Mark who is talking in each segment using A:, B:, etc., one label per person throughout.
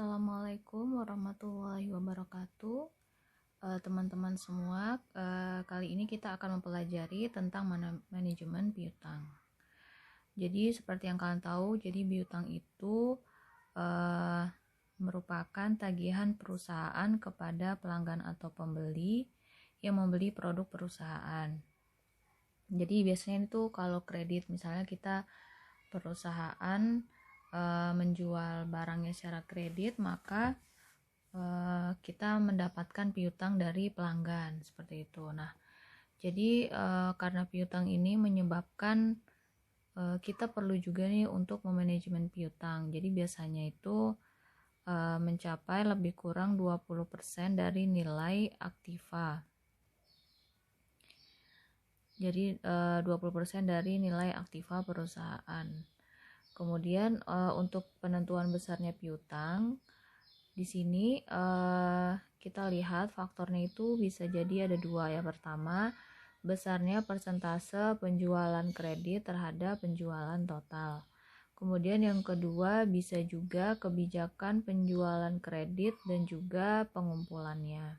A: Assalamualaikum warahmatullahi wabarakatuh. Teman-teman semua, kali ini kita akan mempelajari tentang manajemen piutang. Jadi seperti yang kalian tahu, jadi piutang itu merupakan tagihan perusahaan kepada pelanggan atau pembeli yang membeli produk perusahaan. Jadi biasanya itu kalau kredit, misalnya kita perusahaan menjual barangnya secara kredit, maka kita mendapatkan piutang dari pelanggan seperti itu. Nah, jadi karena piutang ini menyebabkan kita perlu juga nih untuk memanajemen piutang. Jadi biasanya itu mencapai lebih kurang 20% dari nilai aktiva. Jadi 20% dari nilai aktiva perusahaan. Kemudian untuk penentuan besarnya piutang, di sini kita lihat faktornya itu bisa jadi ada dua. Yang pertama, besarnya persentase penjualan kredit terhadap penjualan total. Kemudian yang kedua bisa juga kebijakan penjualan kredit dan juga pengumpulannya.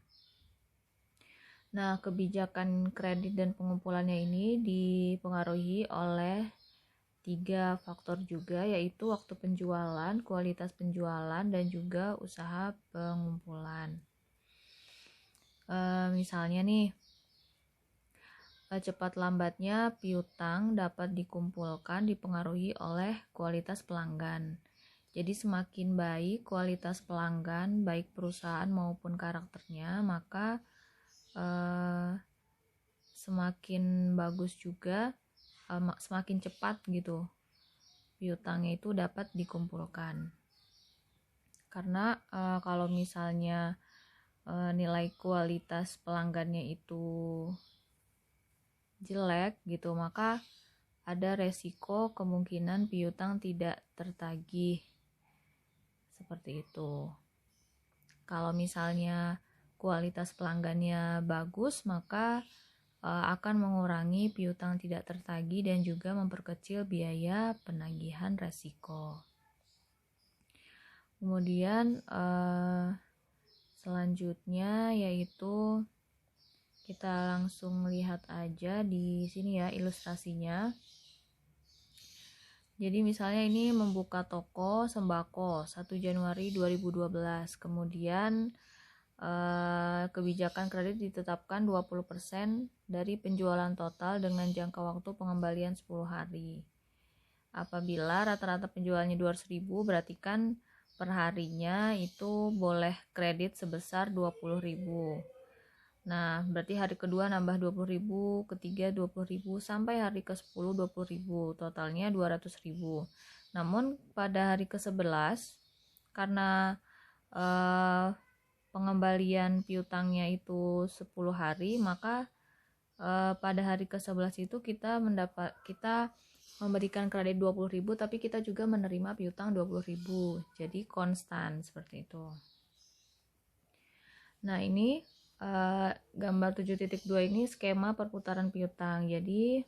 A: Nah, kebijakan kredit dan pengumpulannya ini dipengaruhi oleh 3 faktor juga, yaitu waktu penjualan, kualitas penjualan, dan juga usaha pengumpulan. Misalnya nih, cepat lambatnya piutang dapat dikumpulkan dipengaruhi oleh kualitas pelanggan. Jadi semakin baik kualitas pelanggan, baik perusahaan maupun karakternya, maka semakin bagus juga, semakin cepat gitu piutangnya itu dapat dikumpulkan. Karena kalau misalnya nilai kualitas pelanggannya itu jelek gitu, maka ada resiko kemungkinan piutang tidak tertagih seperti itu. Kalau misalnya kualitas pelanggannya bagus, maka akan mengurangi piutang tidak tertagih dan juga memperkecil biaya penagihan resiko. Kemudian selanjutnya yaitu kita langsung lihat aja di sini ya ilustrasinya. Jadi misalnya ini membuka toko sembako 1 Januari 2012. Kemudian kebijakan kredit ditetapkan 20% dari penjualan total dengan jangka waktu pengembalian 10 hari. Apabila rata-rata penjualannya 200.000, berarti kan perharinya itu boleh kredit sebesar 20.000. Nah, berarti hari kedua nambah 20.000, ketiga 20.000, sampai hari ke-10 20.000, totalnya 200.000. Namun pada hari ke-11 karena pengembalian piutangnya itu 10 hari, maka pada hari ke-11 itu kita memberikan kredit 20.000, tapi kita juga menerima piutang 20.000. Jadi konstan seperti itu. Nah, ini gambar 7.2 ini skema perputaran piutang. Jadi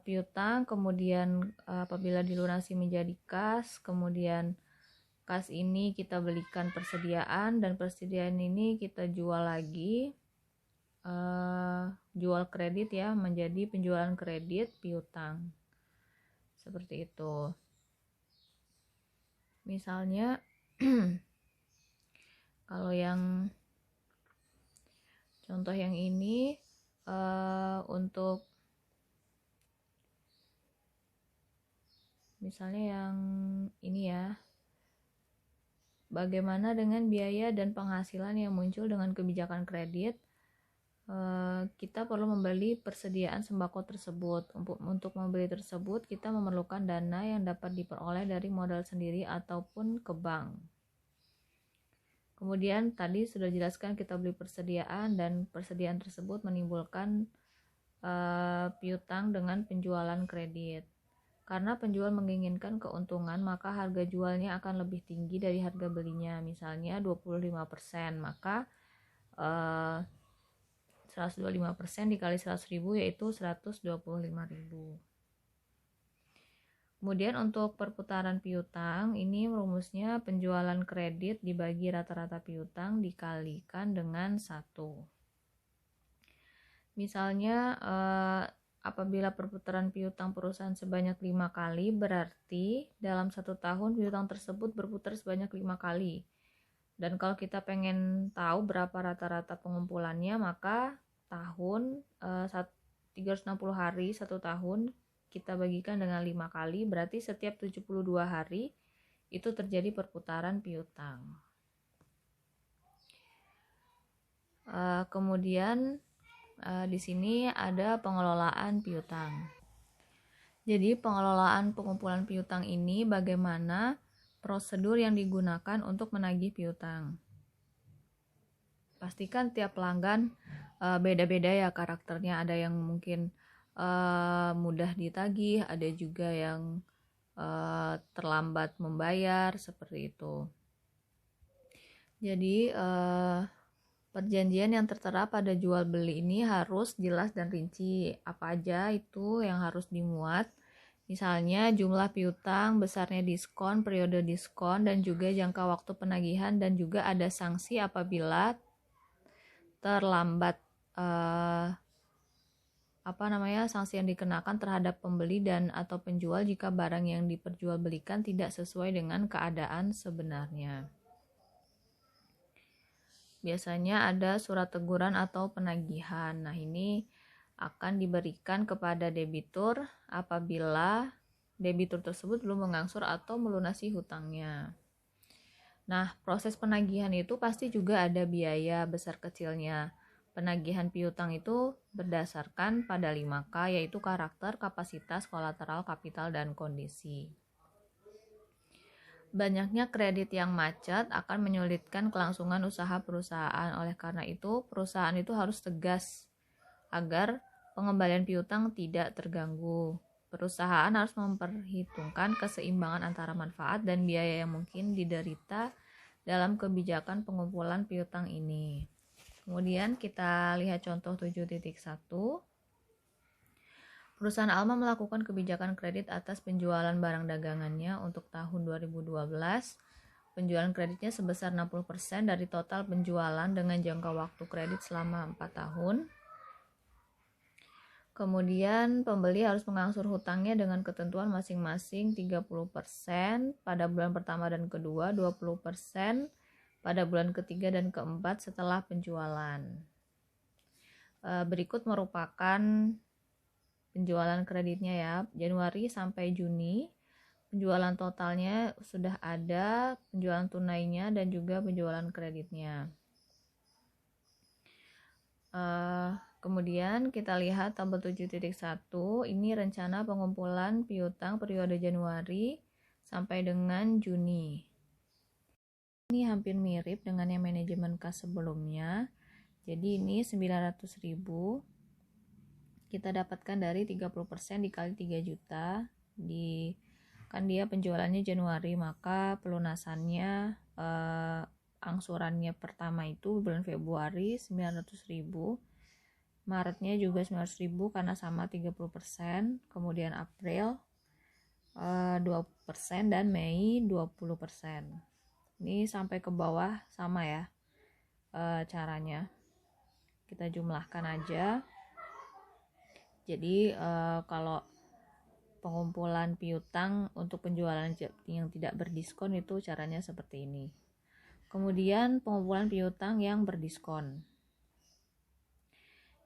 A: piutang kemudian apabila dilunasi menjadi kas, kemudian kas ini kita belikan persediaan, dan persediaan ini kita jual lagi, jual kredit ya, menjadi penjualan kredit piutang seperti itu. Misalnya kalau yang contoh yang ini untuk misalnya yang ini ya, bagaimana dengan biaya dan penghasilan yang muncul dengan kebijakan kredit? Kita perlu membeli persediaan sembako tersebut. Untuk membeli tersebut, kita memerlukan dana yang dapat diperoleh dari modal sendiri ataupun ke bank. Kemudian tadi sudah jelaskan kita beli persediaan, dan persediaan tersebut menimbulkan piutang dengan penjualan kredit. Karena penjual menginginkan keuntungan, maka harga jualnya akan lebih tinggi dari harga belinya. Misalnya 25%, maka 125% dikali 100.000 yaitu 125.000. Kemudian untuk perputaran piutang, ini rumusnya penjualan kredit dibagi rata-rata piutang dikalikan dengan 1. Misalnya apabila perputaran piutang perusahaan sebanyak 5 kali, berarti dalam 1 tahun piutang tersebut berputar sebanyak 5 kali. Dan kalau kita pengen tahu berapa rata-rata pengumpulannya, maka tahun 360 hari 1 tahun kita bagikan dengan 5 kali, berarti setiap 72 hari itu terjadi perputaran piutang. Kemudian di sini ada pengelolaan piutang. Jadi pengelolaan pengumpulan piutang ini bagaimana prosedur yang digunakan untuk menagih piutang. Pastikan tiap pelanggan beda-beda ya karakternya, ada yang mungkin mudah ditagih, ada juga yang terlambat membayar, seperti itu. Jadi perjanjian yang tertera pada jual beli ini harus jelas dan rinci. Apa aja itu yang harus dimuat? Misalnya jumlah piutang, besarnya diskon, periode diskon, dan juga jangka waktu penagihan, dan juga ada sanksi apabila terlambat sanksi yang dikenakan terhadap pembeli dan atau penjual jika barang yang diperjualbelikan tidak sesuai dengan keadaan sebenarnya. Biasanya ada surat teguran atau penagihan. Nah, ini akan diberikan kepada debitur apabila debitur tersebut belum mengangsur atau melunasi hutangnya. Nah, proses penagihan itu pasti juga ada biaya besar kecilnya. Penagihan piutang itu berdasarkan pada 5K, yaitu karakter, kapasitas, kolateral, kapital, dan kondisi. Banyaknya kredit yang macet akan menyulitkan kelangsungan usaha perusahaan. Oleh karena itu, perusahaan itu harus tegas agar pengembalian piutang tidak terganggu. Perusahaan harus memperhitungkan keseimbangan antara manfaat dan biaya yang mungkin diderita dalam kebijakan pengumpulan piutang ini. Kemudian kita lihat contoh 7.1. Perusahaan Alma melakukan kebijakan kredit atas penjualan barang dagangannya untuk tahun 2012. Penjualan kreditnya sebesar 60% dari total penjualan dengan jangka waktu kredit selama 4 tahun. Kemudian pembeli harus mengangsur hutangnya dengan ketentuan masing-masing 30% pada bulan pertama dan kedua, 20% pada bulan ketiga dan keempat setelah penjualan. Berikut merupakan penjualan kreditnya ya, Januari sampai Juni. Penjualan totalnya sudah ada, penjualan tunainya dan juga penjualan kreditnya. Kemudian kita lihat tabel 7.1, ini rencana pengumpulan piutang periode Januari sampai dengan Juni. Ini hampir mirip dengan yang manajemen kas sebelumnya. Jadi ini 900.000 kita dapatkan dari 30% dikali 3 juta. Kan dia penjualannya Januari, maka pelunasannya angsurannya pertama itu bulan Februari 900.000. Maretnya juga 900.000 karena sama 30%, kemudian April 20% dan Mei 20%. Ini sampai ke bawah sama ya caranya. Kita jumlahkan aja. Jadi kalau pengumpulan piutang untuk penjualan yang tidak berdiskon itu caranya seperti ini. Kemudian pengumpulan piutang yang berdiskon.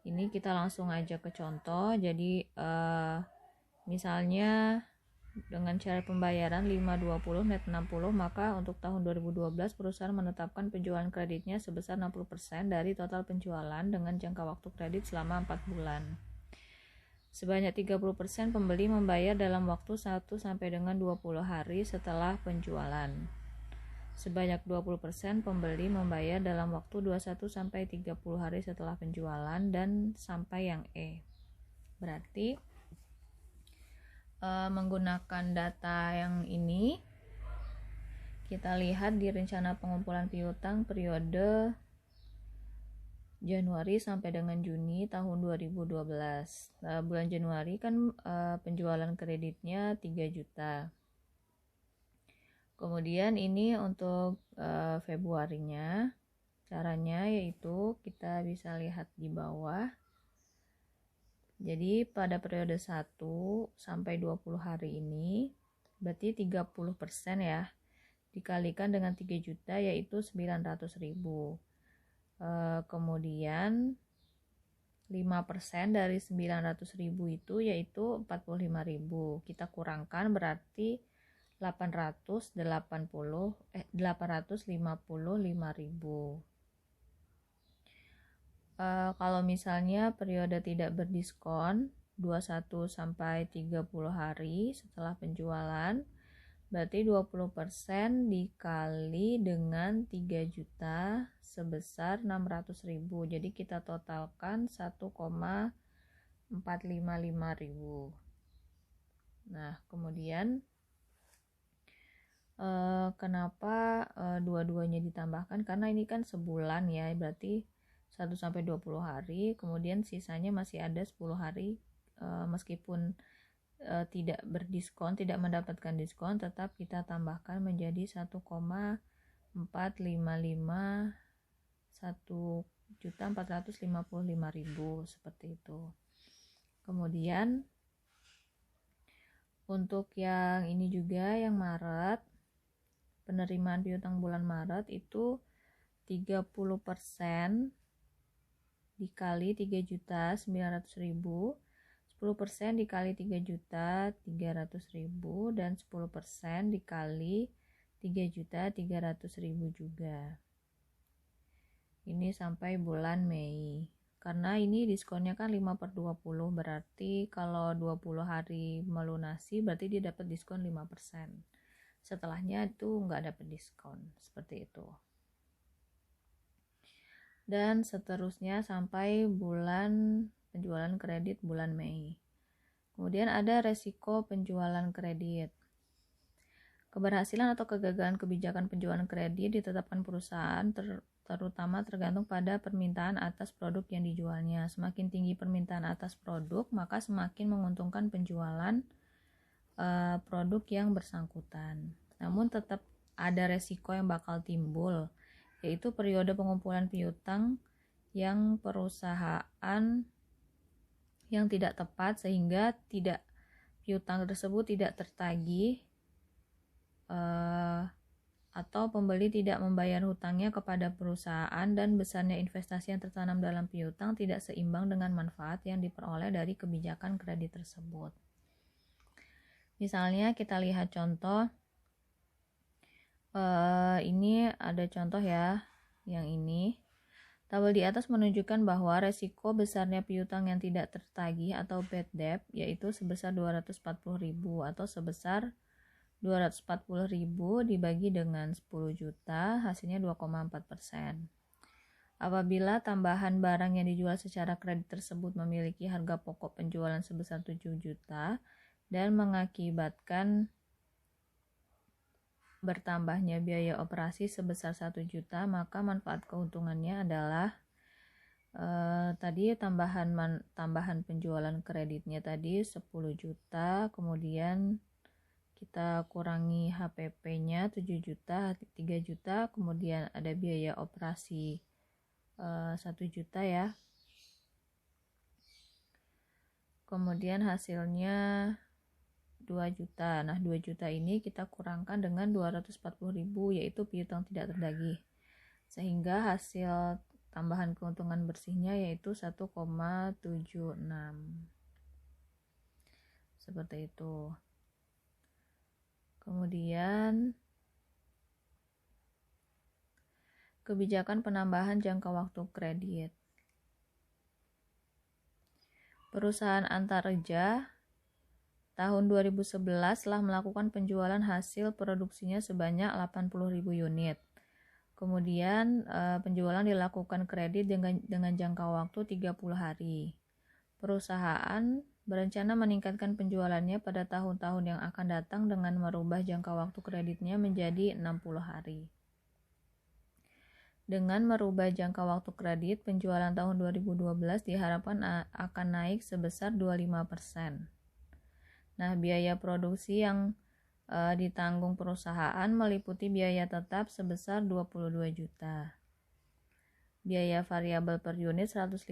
A: Ini kita langsung aja ke contoh. Jadi misalnya dengan cara pembayaran 5/20 net 60, maka untuk tahun 2012 perusahaan menetapkan penjualan kreditnya sebesar 60% dari total penjualan dengan jangka waktu kredit selama 4 bulan. Sebanyak 30% pembeli membayar dalam waktu 1 sampai dengan 20 hari setelah penjualan. Sebanyak 20% pembeli membayar dalam waktu 21 sampai 30 hari setelah penjualan, dan sampai yang E. Berarti menggunakan data yang ini kita lihat di rencana pengumpulan piutang periode Januari sampai dengan Juni tahun 2012. Bulan Januari kan penjualan kreditnya 3 juta. Kemudian ini untuk Februarinya, caranya yaitu kita bisa lihat di bawah. Jadi pada periode 1 sampai 20 hari ini, berarti 30% ya, dikalikan dengan 3 juta yaitu 900.000. Kemudian 5% dari 900.000 itu yaitu 45.000. Kita kurangkan berarti 855.000. Kalau misalnya periode tidak berdiskon 21 sampai 30 hari setelah penjualan, berarti 20% dikali dengan 3 juta sebesar 600.000. Jadi kita totalkan 1,455.000. Nah, kemudian kenapa dua-duanya ditambahkan? Karena ini kan sebulan ya, berarti 1 sampai 20 hari, kemudian sisanya masih ada 10 hari, meskipun tidak berdiskon, tidak mendapatkan diskon, tetap kita tambahkan menjadi 1,455 1.455.000 seperti itu. Kemudian untuk yang ini juga, yang Maret, penerimaan piutang bulan Maret itu 30% dikali 3.900.000, 10% dikali 3.300.000, dan 10% dikali 3.300.000 juga. Ini sampai bulan Mei. Karena ini diskonnya kan 5/20, berarti kalau 20 hari melunasi berarti dia dapat diskon 5%. Setelahnya itu nggak dapat diskon, seperti itu. Dan seterusnya sampai bulan penjualan kredit bulan Mei. Kemudian ada resiko penjualan kredit. Keberhasilan atau kegagalan kebijakan penjualan kredit ditetapkan perusahaan terutama tergantung pada permintaan atas produk yang dijualnya. Semakin tinggi permintaan atas produk, maka semakin menguntungkan penjualan produk yang bersangkutan. Namun tetap ada resiko yang bakal timbul, yaitu periode pengumpulan piutang yang perusahaan yang tidak tepat sehingga piutang tersebut tidak tertagih, atau pembeli tidak membayar hutangnya kepada perusahaan, dan besarnya investasi yang tertanam dalam piutang tidak seimbang dengan manfaat yang diperoleh dari kebijakan kredit tersebut. Misalnya kita lihat contoh. Ini ada contoh ya, yang ini. Tabel di atas menunjukkan bahwa resiko besarnya piutang yang tidak tertagih atau bad debt yaitu sebesar 240.000 atau sebesar 240.000 dibagi dengan 10 juta, hasilnya 2,4%. Apabila tambahan barang yang dijual secara kredit tersebut memiliki harga pokok penjualan sebesar 7 juta dan mengakibatkan bertambahnya biaya operasi sebesar 1 juta, maka manfaat keuntungannya adalah tadi tambahan penjualan kreditnya tadi 10 juta, kemudian kita kurangi HPP-nya 7 juta, 3 juta, kemudian ada biaya operasi 1 juta ya. Kemudian hasilnya 2 juta. Nah, 2 juta ini kita kurangkan dengan 240.000 yaitu piutang tidak terdagih. Sehingga hasil tambahan keuntungan bersihnya yaitu 1,76. Seperti itu. Kemudian kebijakan penambahan jangka waktu kredit. Perusahaan Antareja tahun 2011 telah melakukan penjualan hasil produksinya sebanyak 80.000 unit. Kemudian penjualan dilakukan kredit dengan jangka waktu 30 hari. Perusahaan berencana meningkatkan penjualannya pada tahun-tahun yang akan datang dengan merubah jangka waktu kreditnya menjadi 60 hari. Dengan merubah jangka waktu kredit, penjualan tahun 2012 diharapkan akan naik sebesar 25%. Nah, biaya produksi yang ditanggung perusahaan meliputi biaya tetap sebesar 22 juta. Biaya variabel per unit 150,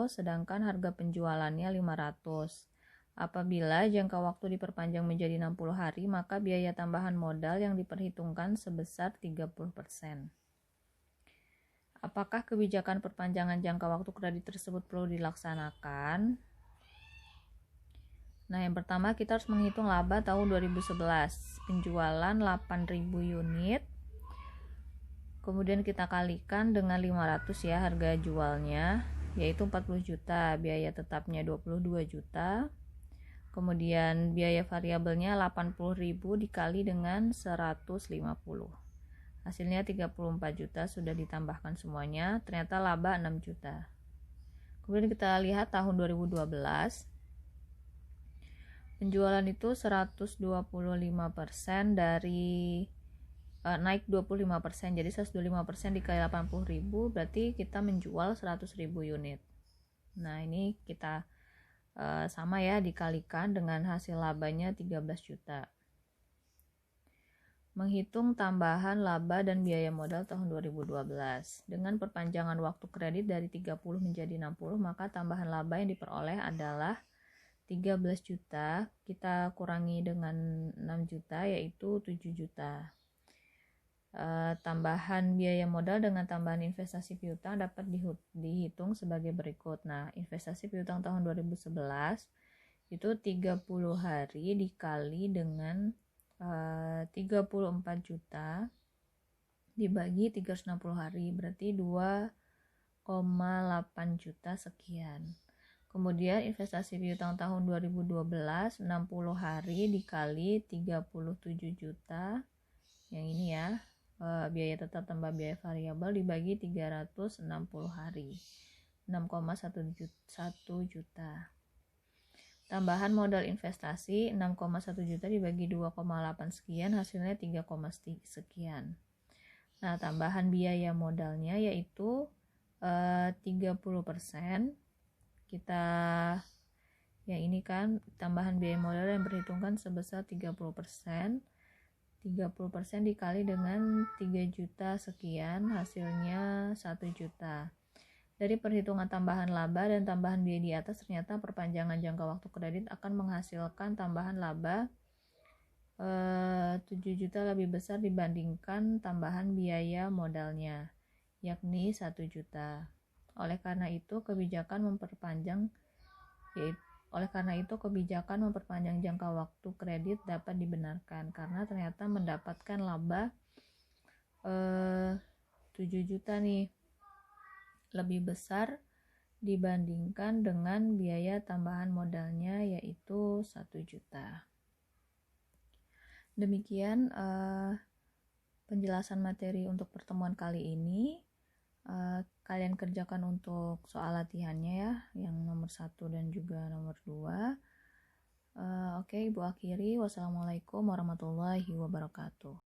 A: sedangkan harga penjualannya 500. Apabila jangka waktu diperpanjang menjadi 60 hari, maka biaya tambahan modal yang diperhitungkan sebesar 30%. Apakah kebijakan perpanjangan jangka waktu kredit tersebut perlu dilaksanakan? Nah, yang pertama kita harus menghitung laba tahun 2011. Penjualan 8.000 unit. Kemudian kita kalikan dengan 500 ya harga jualnya, yaitu 40 juta. Biaya tetapnya 22 juta. Kemudian biaya variabelnya 80.000 dikali dengan 150. Hasilnya 34 juta sudah ditambahkan semuanya. Ternyata laba 6 juta. Kemudian kita lihat tahun 2012. Penjualan itu 125% dari naik 25%. Jadi 125% dikali 80.000 berarti kita menjual 100.000 unit. Nah, ini kita sama ya, dikalikan dengan hasil labanya 13 juta. Menghitung tambahan laba dan biaya modal tahun 2012. Dengan perpanjangan waktu kredit dari 30 menjadi 60, maka tambahan laba yang diperoleh adalah 13 juta. Kita kurangi dengan 6 juta, yaitu 7 juta. Tambahan biaya modal dengan tambahan investasi piutang dapat dihitung sebagai berikut. Nah, investasi piutang tahun 2011 itu 30 hari dikali dengan 34 juta dibagi 360 hari, berarti 2,8 juta sekian. Kemudian investasi piutang tahun 2012 60 hari dikali 37 juta, yang ini ya, biaya tetap tambah biaya variabel dibagi 360 hari, 6,1 juta. Tambahan modal investasi 6,1 juta dibagi 2,8 sekian, hasilnya 3, sekian. Nah, tambahan biaya modalnya yaitu 30%. Kita yang ini kan tambahan biaya modal yang berhitungkan sebesar 30%. 30% dikali dengan 3 juta sekian, hasilnya 1 juta. Dari perhitungan tambahan laba dan tambahan biaya di atas, ternyata perpanjangan jangka waktu kredit akan menghasilkan tambahan laba 7 juta lebih besar dibandingkan tambahan biaya modalnya, yakni 1 juta. Oleh karena itu kebijakan memperpanjang jangka waktu kredit dapat dibenarkan karena ternyata mendapatkan laba 7 juta nih, lebih besar dibandingkan dengan biaya tambahan modalnya yaitu 1 juta. Demikian penjelasan materi untuk pertemuan kali ini. Kalian kerjakan untuk soal latihannya ya, yang nomor 1 dan juga nomor 2. Oke, Ibu akhiri. Wassalamualaikum warahmatullahi wabarakatuh.